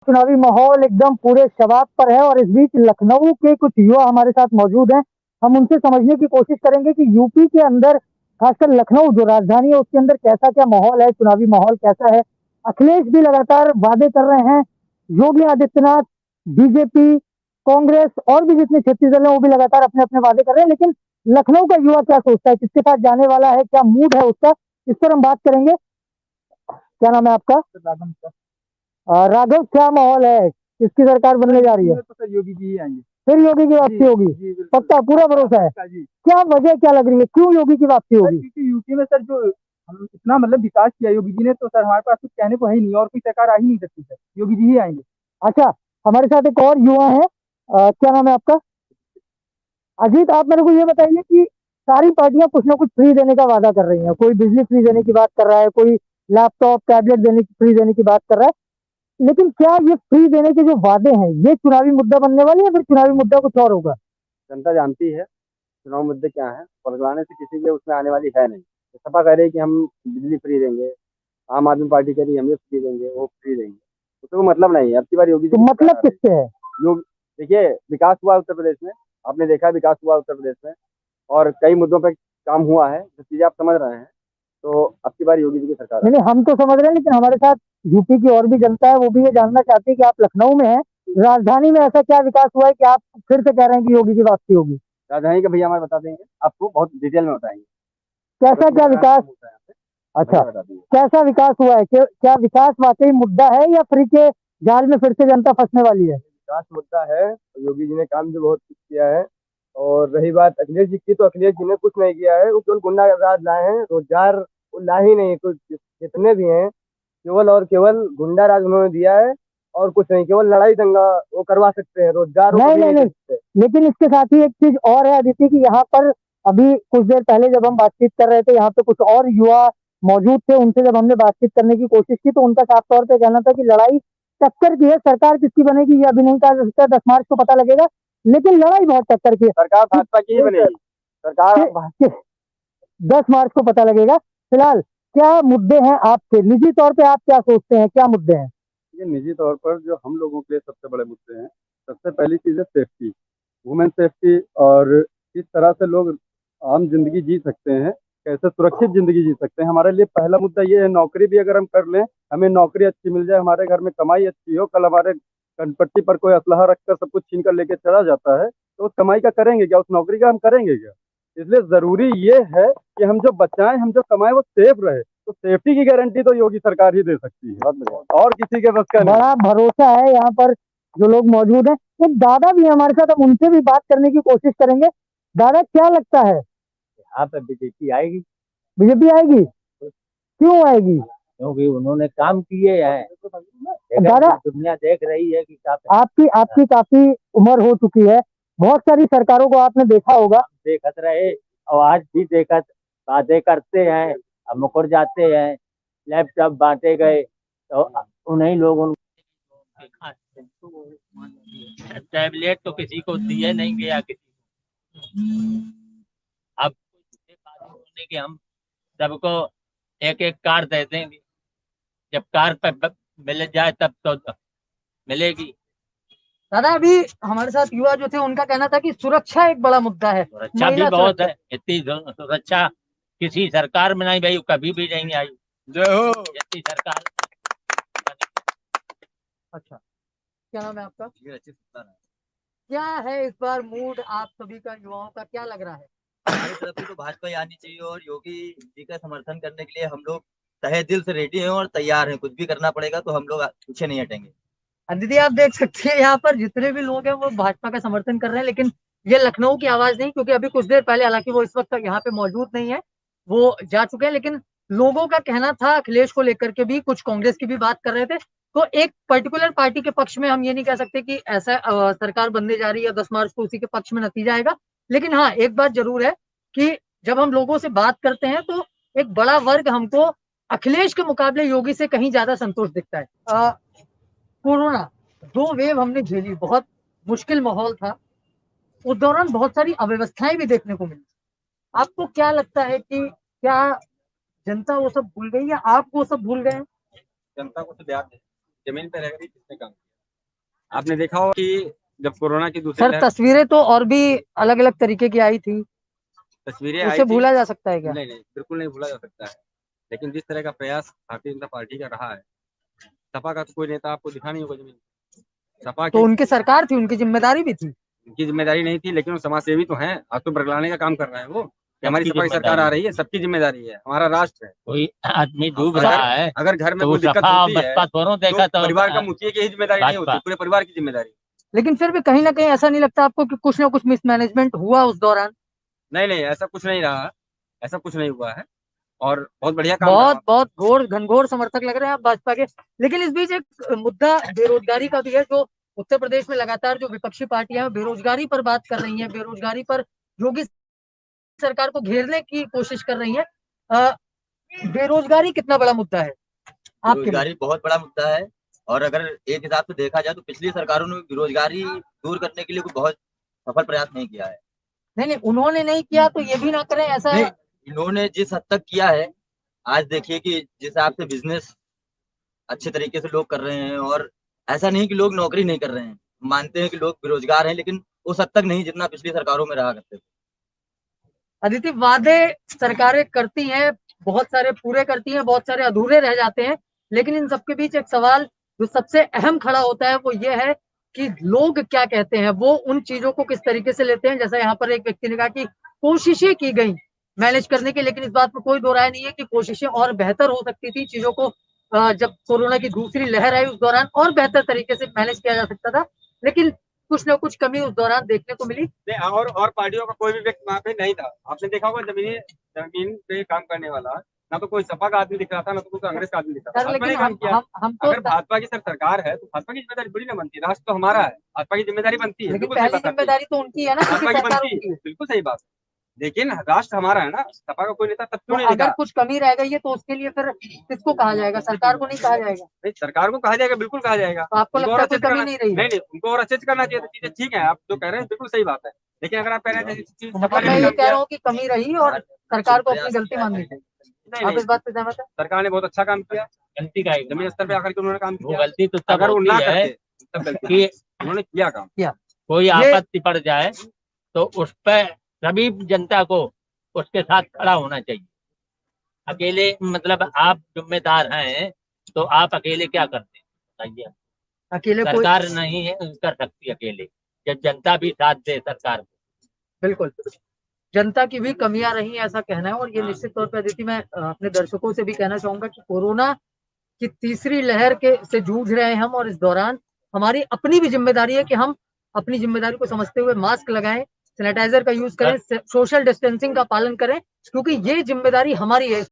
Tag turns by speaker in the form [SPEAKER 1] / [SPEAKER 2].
[SPEAKER 1] चुनावी माहौल एकदम पूरे शबाब पर है और इस बीच लखनऊ के कुछ युवा हमारे साथ मौजूद हैं। हम उनसे समझने की कोशिश करेंगे कि यूपी के अंदर, खासकर लखनऊ जो राजधानी है, उसके अंदर कैसा क्या माहौल है, चुनावी माहौल कैसा है। अखिलेश भी लगातार वादे कर रहे हैं। योगी आदित्यनाथ, बीजेपी, कांग्रेस और भी जितने छत्तीस दल हैं वो भी लगातार अपने अपने वादे कर रहे हैं। लेकिन लखनऊ का युवा क्या सोचता है, किसके साथ जाने वाला है, क्या मूड है उसका, इस पर हम बात करेंगे। क्या नाम है आपका? राघव, क्या माहौल है, किसकी सरकार बनने जा रही है?
[SPEAKER 2] तो सर योगी जी ही आएंगे।
[SPEAKER 1] फिर योगी की वापसी होगी?
[SPEAKER 2] जी बिल्कुल।
[SPEAKER 1] पक्का, पूरा भरोसा है?
[SPEAKER 2] जी
[SPEAKER 1] क्या वजह क्या लग रही है, क्यों योगी की वापसी
[SPEAKER 2] सर,
[SPEAKER 1] होगी?
[SPEAKER 2] क्योंकि यूपी में सर जो हम इतना मतलब विकास किया योगी जी ने, तो सर हमारे पास कुछ कहने को है ही नहीं और कोई सरकार आ ही नहीं सकती सर, योगी जी ही आएंगे।
[SPEAKER 1] अच्छा, हमारे साथ एक और युवा है। क्या नाम है आपका? अजीत, आप मेरे को ये बताइए कि सारी पार्टियां कुछ ना कुछ फ्री देने का वादा कर रही हैं। कोई बिजली फ्री देने की बात कर रहा है, कोई लैपटॉप टैबलेट देने की फ्री देने की बात कर रहा है। लेकिन क्या ये फ्री देने के जो वादे हैं, ये चुनावी मुद्दा बनने वाले हैं या फिर चुनावी मुद्दा कुछ और होगा?
[SPEAKER 3] जनता जानती है चुनाव मुद्दे क्या हैं। पलटवाने से किसी के उसमें आने वाली है नहीं। तो सपा कह रही है कि हम बिजली फ्री देंगे, आम आदमी पार्टी कह रही है हम ये फ्री देंगे, वो फ्री देंगे। उससे कोई मतलब नहीं है। अब की बार योगी जी
[SPEAKER 1] तो
[SPEAKER 3] की सरकार
[SPEAKER 1] मतलब
[SPEAKER 3] आ रही
[SPEAKER 1] किससे है?
[SPEAKER 3] है। योग देखिए, विकास हुआ उत्तर प्रदेश में। आपने देखा है, विकास हुआ उत्तर प्रदेश में और कई मुद्दों पर काम हुआ है, जो चीजें आप समझ रहे हैं। तो अब की बार योगी जी की सरकार आ
[SPEAKER 1] नहीं
[SPEAKER 3] रही
[SPEAKER 1] नहीं, हम तो समझ रहे हैं, लेकिन हमारे साथ यूपी की और भी जनता है, वो भी ये जानना चाहती है कि आप लखनऊ में हैं, राजधानी में ऐसा क्या विकास हुआ है कि आप फिर से कह रहे हैं कि योगी की वापसी होगी?
[SPEAKER 3] है। राजधानी का भैया हमारे बता देंगे, आपको बहुत डिटेल में बताएंगे।
[SPEAKER 1] कैसा क्या विकास? अच्छा,
[SPEAKER 3] भैया बता देंगे।
[SPEAKER 1] कैसा विकास हुआ है? क्या विकास वाकई मुद्दा है या फ्री के जाल में फिर से जनता फंसने वाली है?
[SPEAKER 3] विकास मुद्दा है और योगी जी ने काम भी बहुत कुछ किया है। और रही बात अखिलेश जी की, तो अखिलेश जी ने कुछ नहीं किया है। वो केवल गुंडा राज लाए हैं, रोजगार वो ला ही नहीं। कुछ जितने भी हैं केवल और केवल गुंडा राज उन्होंने दिया है और कुछ नहीं। केवल लड़ाई दंगा वो करवा सकते हैं, रोजगार वो
[SPEAKER 1] नहीं
[SPEAKER 3] कभी
[SPEAKER 1] नहीं
[SPEAKER 3] नहीं दे
[SPEAKER 1] नहीं,
[SPEAKER 3] सकते।
[SPEAKER 1] लेकिन इसके साथ ही एक चीज और है अदिति, कि यहाँ पर अभी कुछ देर पहले जब हम बातचीत कर रहे थे, यहाँ पे कुछ और युवा मौजूद थे। उनसे जब हमने बातचीत करने की कोशिश की तो उनका साफ तौर पे कहना था कि लड़ाई टक्कर की है। सरकार किसकी बनेगी ये अभी नहीं कहा जा सकता, 10 मार्च को पता लगेगा, लेकिन लड़ाई बहुत टक्कर की है।
[SPEAKER 3] सरकार भाजपा की ही बनेगी। सरकार
[SPEAKER 1] कि- 10 मार्च को पता लगेगा। फिलहाल क्या मुद्दे हैं आपके निजी तौर पे, आप क्या सोचते हैं, क्या मुद्दे हैं?
[SPEAKER 3] ये निजी तौर पर जो हम लोगों के सबसे बड़े मुद्दे हैं, सबसे पहली चीज है सेफ्टी, वुमेन सेफ्टी। और किस तरह से लोग आम जिंदगी जी सकते हैं, कैसे सुरक्षित जिंदगी जी सकते हैं। हमारे लिए पहला मुद्दा ये है। नौकरी भी अगर हम कर लें, हमें नौकरी अच्छी मिल जाए, हमारे घर में कमाई अच्छी हो। कल हमारे कनपट्टी पर कोई असलहा रखकर सब कुछ छीन कर लेके चला जाता है, तो उस कमाई का करेंगे क्या, उस नौकरी का हम करेंगे क्या। इसलिए जरूरी ये है कि हम जो बचाएं, हम जो कमाएं, वो सेफ रहे। तो सेफ्टी की गारंटी तो योगी सरकार ही दे सकती है, और किसी के बस का नहीं।
[SPEAKER 1] बड़ा भरोसा है यहाँ पर जो लोग मौजूद हैं। एक दादा भी है हमारे साथ, हम उनसे भी बात करने की कोशिश करेंगे। दादा, क्या लगता है,
[SPEAKER 4] यहाँ पे बीजेपी आएगी
[SPEAKER 1] बीजेपी आएगी? क्यों आएगी?
[SPEAKER 4] क्योंकि उन्होंने काम किए हैं।
[SPEAKER 1] दादा,
[SPEAKER 4] दुनिया देख रही है कि
[SPEAKER 1] आपकी आपकी काफी उम्र हो चुकी है, बहुत सारी सरकारों को आपने देखा होगा।
[SPEAKER 4] देखत रहे और आज भी देखत बातें करते हैं, अब मुकर जाते हैं। लैपटॉप बांटे गए तो उन्हीं लोगों टैबलेट तो किसी को दिए नहीं गया किसी को। अब होने के हम सबको एक एक कार दे देंगे। जब कार पर मिल जाए तब तो मिलेगी।
[SPEAKER 1] दादा, अभी हमारे साथ युवा जो थे उनका कहना था कि सुरक्षा एक बड़ा मुद्दा है,
[SPEAKER 4] सुरक्षा भी
[SPEAKER 1] महिला
[SPEAKER 4] बहुत
[SPEAKER 1] सुरक्षा।
[SPEAKER 4] है। इतनी सुरक्षा किसी सरकार में नहीं भाई, कभी भी नहीं आई।
[SPEAKER 2] जय हो।
[SPEAKER 4] जितनी सरकार।
[SPEAKER 1] अच्छा, क्या नाम है आपका?
[SPEAKER 4] ये अच्छी सरकार है।
[SPEAKER 1] क्या है इस बार मूड आप सभी का, युवाओं का क्या लग रहा है?
[SPEAKER 5] हमारी तरफ से तो भाजपा ही आनी चाहिए और योगी जी का समर्थन करने के लिए हम लोग तहे दिल से रेडी हैं और तैयार हैं। कुछ भी करना पड़ेगा तो हम लोग पीछे नहीं हटेंगे।
[SPEAKER 1] दीदी, आप देख सकते हैं यहाँ पर जितने भी लोग हैं वो भाजपा का समर्थन कर रहे हैं, लेकिन ये लखनऊ की आवाज नहीं, क्योंकि अभी कुछ देर पहले, हालांकि वो इस वक्त तक यहाँ पे मौजूद नहीं है, वो जा चुके हैं। लेकिन लोगों का कहना था अखिलेश को लेकर के भी, कुछ कांग्रेस की भी बात कर रहे थे। तो एक पर्टिकुलर पार्टी के पक्ष में हम ये नहीं कह सकते कि ऐसा सरकार बनने जा रही है 10 मार्च को उसी के पक्ष में नतीजा आएगा। लेकिन हाँ, एक बात जरूर है कि जब हम लोगों से बात करते हैं तो एक बड़ा वर्ग हमको अखिलेश के मुकाबले योगी से कहीं ज्यादा संतोष दिखता है। कोरोना 2 वेव हमने झेली, बहुत मुश्किल माहौल था। उस दौरान बहुत सारी अव्यवस्थाएं भी देखने को मिली। आपको क्या लगता है कि क्या जनता वो सब भूल गई या आप वो सब भूल गए हैं?
[SPEAKER 3] जनता को तो ध्यान है, जमीन पे रह गई किसने काम किया।
[SPEAKER 6] आपने देखा हो कि जब कोरोना की दूसरी
[SPEAKER 1] सर
[SPEAKER 6] लहर
[SPEAKER 1] तस्वीरें तो और भी अलग अलग तरीके की आई थी,
[SPEAKER 6] तस्वीरें आई
[SPEAKER 1] उसे
[SPEAKER 6] थी,
[SPEAKER 1] भूला जा सकता है क्या?
[SPEAKER 6] नहीं बिल्कुल नहीं भूला जा सकता है। लेकिन जिस तरह का प्रयास भारतीय जनता पार्टी का रहा है, सपा का तो कोई नेता आपको दिखा नहीं होगा जमीन। सपा
[SPEAKER 1] तो
[SPEAKER 6] की
[SPEAKER 1] उनकी सरकार थी, उनकी जिम्मेदारी भी थी।
[SPEAKER 6] उनकी जिम्मेदारी नहीं थी, लेकिन वो समाज सेवी तो हैं। आज तो बरगलाने का काम कर रहे हैं वो कि हमारी
[SPEAKER 4] सबकी
[SPEAKER 6] सपा की सरकार आ
[SPEAKER 4] जिम्मेदारी
[SPEAKER 6] रही है, सबकी जिम्मेदारी है, हमारा राष्ट्र है।
[SPEAKER 4] कोई आदमी डूब
[SPEAKER 6] अगर
[SPEAKER 4] रहा है
[SPEAKER 6] अगर घर में
[SPEAKER 4] तो वो
[SPEAKER 6] कोई दिक्कत
[SPEAKER 4] सपा
[SPEAKER 6] होती है
[SPEAKER 4] बसपा दोनों देखा
[SPEAKER 6] तो
[SPEAKER 4] तो
[SPEAKER 6] परिवार का मुखिया की ही जिम्मेदारी नहीं होती,
[SPEAKER 4] भाजपा।
[SPEAKER 6] पूरे परिवार की जिम्मेदारी।
[SPEAKER 1] लेकिन फिर भी कहीं ना कहीं ऐसा नहीं लगता आपको कि कुछ ना कुछ मिसमैनेजमेंट हुआ उस दौरान?
[SPEAKER 6] नहीं ऐसा कुछ नहीं रहा, ऐसा कुछ नहीं हुआ है और बहुत बढ़िया काम
[SPEAKER 1] बहुत
[SPEAKER 6] रहा।
[SPEAKER 1] बहुत घोर घनघोर समर्थक लग रहे हैं आप भाजपा के। लेकिन इस बीच एक मुद्दा बेरोजगारी का भी है, जो उत्तर प्रदेश में लगातार जो विपक्षी पार्टियां हैं बेरोजगारी पर बात कर रही हैं, बेरोजगारी पर योगी सरकार को घेरने की कोशिश कर रही है। बेरोजगारी कितना बड़ा मुद्दा है आपके लिए?
[SPEAKER 5] बेरोजगारी बहुत बड़ा मुद्दा है। और अगर एक हिसाब से देखा जाए तो पिछली सरकारों ने बेरोजगारी दूर करने के लिए कोई बहुत सफल प्रयास नहीं किया है।
[SPEAKER 1] नहीं, उन्होंने नहीं किया तो ये भी ना करें ऐसा?
[SPEAKER 5] नहीं, इन्होंने जिस हद तक किया है, आज देखिए कि जिस हिसाब से बिजनेस अच्छे तरीके से लोग कर रहे हैं, और ऐसा नहीं कि लोग नौकरी नहीं कर रहे हैं, मानते हैं कि लोग बेरोजगार हैं, लेकिन उस हद तक नहीं जितना पिछली सरकारों में रहा करते थे।
[SPEAKER 1] अदिति, वादे सरकारें करती हैं, बहुत सारे पूरे करती हैं, बहुत सारे अधूरे रह जाते हैं, लेकिन इन सबके बीच एक सवाल जो सबसे अहम खड़ा होता है वो ये है कि लोग क्या कहते हैं, वो उन चीजों को किस तरीके से लेते हैं। जैसा यहाँ पर एक व्यक्ति ने कहा कि कोशिशें की गई मैनेज करने की, लेकिन इस बात पर कोई दो राय नहीं है कि कोशिशें और बेहतर हो सकती थी। चीजों को जब कोरोना की दूसरी लहर आई उस दौरान और बेहतर तरीके से मैनेज किया जा सकता था, लेकिन कुछ ना कुछ कमी उस दौरान देखने को मिली।
[SPEAKER 6] नहीं, और पार्टियों का कोई भी व्यक्ति वहाँ पे नहीं था। आपने देखा होगा जमीन पे काम करने वाला ना तो कोई सपा का आदमी दिख रहा था, ना तो कोई कांग्रेस का आदमी दिख रहा था।
[SPEAKER 1] लेकिन
[SPEAKER 6] काम किया।
[SPEAKER 1] हम तो
[SPEAKER 6] अगर भाजपा की सरकार है तो भाजपा की जिम्मेदारी बड़ी ना बनती है, राष्ट्र तो हमारा है, भाजपा की जिम्मेदारी बनती है।
[SPEAKER 1] लेकिन
[SPEAKER 6] बिल्कुल सही
[SPEAKER 1] पहली
[SPEAKER 6] बात है।
[SPEAKER 1] जिम्मेदारी तो उनकी है ना, क्योंकि
[SPEAKER 6] भाजपा की
[SPEAKER 1] सरकार
[SPEAKER 6] बनती
[SPEAKER 1] उनकी
[SPEAKER 6] है,
[SPEAKER 1] है।
[SPEAKER 6] बिल्कुल सही बात है। लेकिन राष्ट्र हमारा है ना, सपा का कोई नेता तब क्यों
[SPEAKER 1] तो
[SPEAKER 6] नहीं
[SPEAKER 1] अगर
[SPEAKER 6] दिखा?
[SPEAKER 1] कुछ कमी रह गई है तो उसके लिए फिर किसको कहा जाएगा? सरकार को नहीं कहा जाएगा?
[SPEAKER 6] नहीं, सरकार को कहा जाएगा, बिल्कुल कहा जाएगा।
[SPEAKER 1] तो आपको
[SPEAKER 6] उनको
[SPEAKER 1] लगता
[SPEAKER 6] और
[SPEAKER 1] है कोई
[SPEAKER 6] अच्छे से
[SPEAKER 1] कमी
[SPEAKER 6] करना,
[SPEAKER 1] नहीं रही है?
[SPEAKER 6] नहीं उनको और अच्छे से करना चाहिए। तो चीजें ठीक है, आप जो कह रहे हैं बिल्कुल सही बात है, लेकिन अगर आप कह रहे हैं जैसे चीज
[SPEAKER 1] मतलब मैं ये कह रहा हूँ कि कमी रही और सरकार को अपनी गलती माननी चाहिए। आप
[SPEAKER 6] नहीं,
[SPEAKER 1] इस बात पे सहमत है?
[SPEAKER 6] सरकार ने बहुत अच्छा काम किया,
[SPEAKER 4] गलती का
[SPEAKER 6] जमीन स्तर पे आकर के उन्होंने काम
[SPEAKER 4] वो
[SPEAKER 6] किया।
[SPEAKER 4] गलती तो तब
[SPEAKER 6] अगर वो ना
[SPEAKER 4] होती है
[SPEAKER 6] करते तब गलती
[SPEAKER 4] कि
[SPEAKER 6] उन्होंने किया काम।
[SPEAKER 4] कोई आपत्ति पड़ जाए तो उस पर सभी जनता को उसके साथ खड़ा होना चाहिए। अकेले मतलब आप जिम्मेदार हैं तो आप अकेले क्या करते हैं बताइए?
[SPEAKER 1] अकेले कोई
[SPEAKER 4] सरकार नहीं है कर सकती अकेले, जब जनता भी साथ दे सरकार को।
[SPEAKER 1] बिल्कुल जनता की भी कमियां रही ऐसा कहना है। और ये निश्चित तौर पर अदिति, मैं अपने दर्शकों से भी कहना चाहूंगा कि कोरोना की तीसरी लहर के से जूझ रहे हैं हम, और इस दौरान हमारी अपनी भी जिम्मेदारी है कि हम अपनी जिम्मेदारी को समझते हुए मास्क लगाएं, सैनिटाइजर का यूज करें, सोशल डिस्टेंसिंग का पालन करें, क्योंकि ये जिम्मेदारी हमारी है।